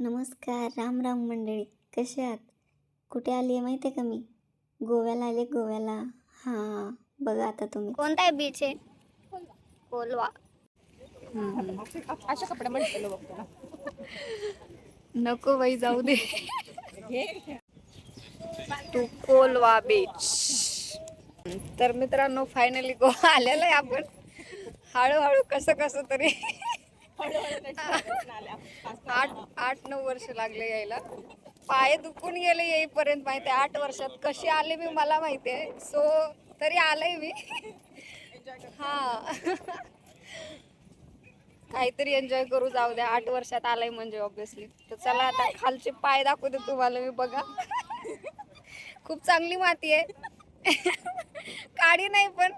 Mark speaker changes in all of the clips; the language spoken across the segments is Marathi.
Speaker 1: नमस्कार, राम राम मंडळी. कसे आहात? कुठे आली आहे माहिती आहे का मी? गोव्याला आले, गोव्याला. हां, बघा आता तुम्ही.
Speaker 2: कोणता आहे बीच आहे? कोलवा.
Speaker 3: अशा कपड्यामध्ये चलो बघतो ना.
Speaker 2: नको बाई, जाऊ दे. To Kolwa beach. तर मित्रांनो, फायनली गोवा आलेलो आहे आपण. हळूहळू कसं कसं तरी 8-9 वर्ष लागले यायला. पाय दुखून गेले येईपर्यंत. माहिती आहे 8 वर्षात कशी आले मी मला माहिती आहे. सो तरी आलंय मी. हा, काहीतरी एन्जॉय करू, जाऊ द्या. 8 वर्षात आलाय म्हणजे ऑब्विसली. तर चला आता खालचे पाय दाखवते तुम्हाला मी. बघा, खूप चांगली माती आहे. काळी नाही, पण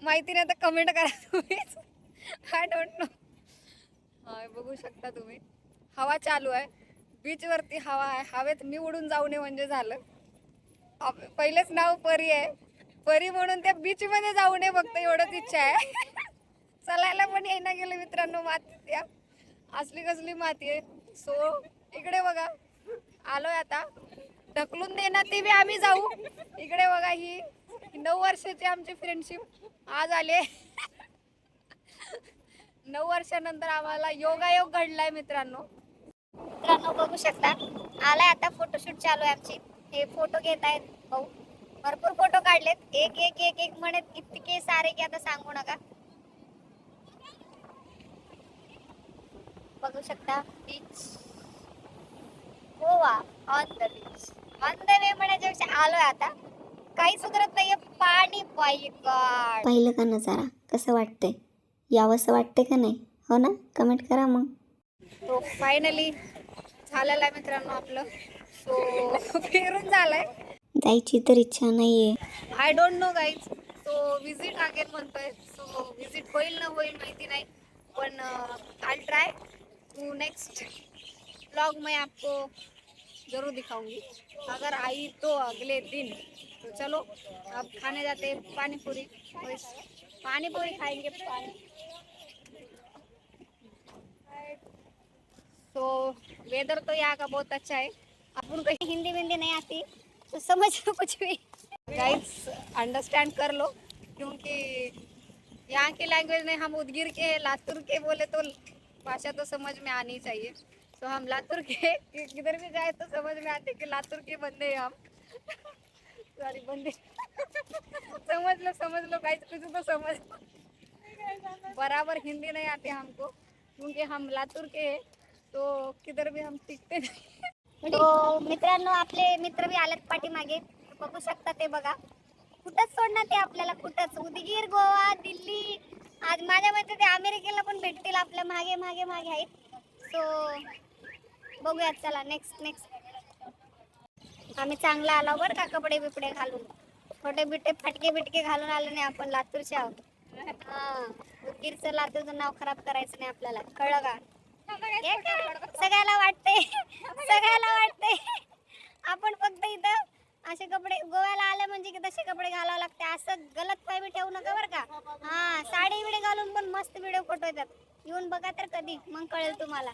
Speaker 2: माहिती नाही तर कमेंट करा तुम्हीच. I don't know. हा, बघू शकता तुम्ही. हवा चालू आहे, बीच वरती हवा आहे. हवेत मी उडून जाऊ नये म्हणजे झालं. पहिलेच नाव परी आहे, परी म्हणून त्या बीच मध्ये जाऊ नये फक्त एवढंच इच्छा आहे. चालायला पण येईना गेलं मित्रांनो. माती या असली कसली माती आहे. सो इकडे बघा, आलोय आता. ढकलून देणार ते बी आम्ही जाऊ. इकडे बघा, ही 9 वर्षाची आमची फ्रेंडशिप आज आले. 9 वर्षानंतर आम्हाला योगायोग घडलाय मित्रांनो. बघू शकता, आलाय आता. फोटोशूट चालू आहे आमची. हे फोटो घेत आहेत भाऊ. भरपूर फोटो काढलेत. एक एक एक एक म्हणत इतके सारे की आता सांगू नका. बघू शकता beach, Goa on the beach. On the way म्हणायच्यापेक्षा आलोय आता. काही सुधरत नाहीये. पाणी पायी
Speaker 1: पाहिलं का नजारा? कसं वाटतंय? यावंसं वाटतंय का नाही? हो ना? कमेंट करा मग.
Speaker 2: तो फायनली झालेला आहे मित्रांनो आपलं. सो फिरून झालंय.
Speaker 1: जायची तर इच्छा नाहीये.
Speaker 2: I don't know guys. So visit again म्हणतोय. सो विजिट होईल ना होईल माहिती नाही, पण आई ट्राय टू नेक्स्ट व्लॉग में आपको जरूर दिखाऊंगी अगर आई तो अगले दिन. तो चलो अब खाने जाते पानी पूरी. पानी पूरी खाएंगे. तो वेदर तो यहाँ का बहुत अच्छा है. अपन को हिंदी विंदी नहीं आती तो समझ लो कुछ भी. गाइस अंडरस्टैंड कर लो, क्योंकि यहाँ की लैंग्वेज में हम उदगीर के लातूर के बोले तो भाषा तो समझ में आनी चाहिए. तो हम लातूर के किधर भी जाए तो समझ में आते कि लातूर के बंदे हैं हम. सॉरी बंदे. समझ लो गाइस, कुछ तो समझ. बराबर हिंदी नहीं आती हमको, क्योंकि हम लातूर के हैं. तो किधर भी हम टिकते नाही. तो मित्रांनो, आपले मित्र बी आलेत पाठीमागे. बघू शकता ते. बघा, कुठंच सोडणार ते आपल्याला. कुठंच उदगीर, गोवा, दिल्ली. आज माझ्या मते ते अमेरिकेला पण भेटतील. आपल्या मागे मागे मागे आहेत. सो बघूयात. चला नेक्स्ट. आम्ही चांगला आलो बरं का, कपडे बिपडे घालून. छोटे बिटे फटके बिटके घालून आलो नाही आपण. लातूरचे आहोत. हा, उदगीरचं लातूरचं नाव खराब करायचं नाही आपल्याला, कळलं का? सगळ्याला वाटते आपण फक्त इथं असे कपडे. गोव्याला आले म्हणजे की तसे कपडे घालावे लागते. असं गलत पाय बी ठेवू नका बरं का. हा, साडी बिडी घालून पण मस्त व्हिडिओ फोटो येतात. येऊन बघा तर कधी, मग कळेल तुम्हाला.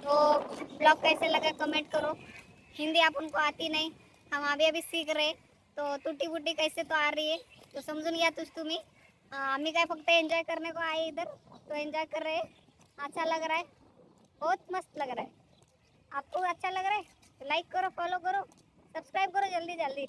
Speaker 2: तो ब्लॉग कैसे लगा कमेंट करो. हिंदी अपन को आती नहीं, हम अभी सीख रहे. तो टूटी फूटी कैसे तो आ रही है तो समझून घ्या तुम्ही. आम्ही काय फक्त एंजॉय करने को आए इधर. तो एंजॉय कर रहे. अच्छा लग रहा है, बहुत मस्त लग रहा है. आपको अच्छा लग रहा है तो लाइक करो, फॉलो करो, सब्सक्राइब करो जल्दी जल्दी.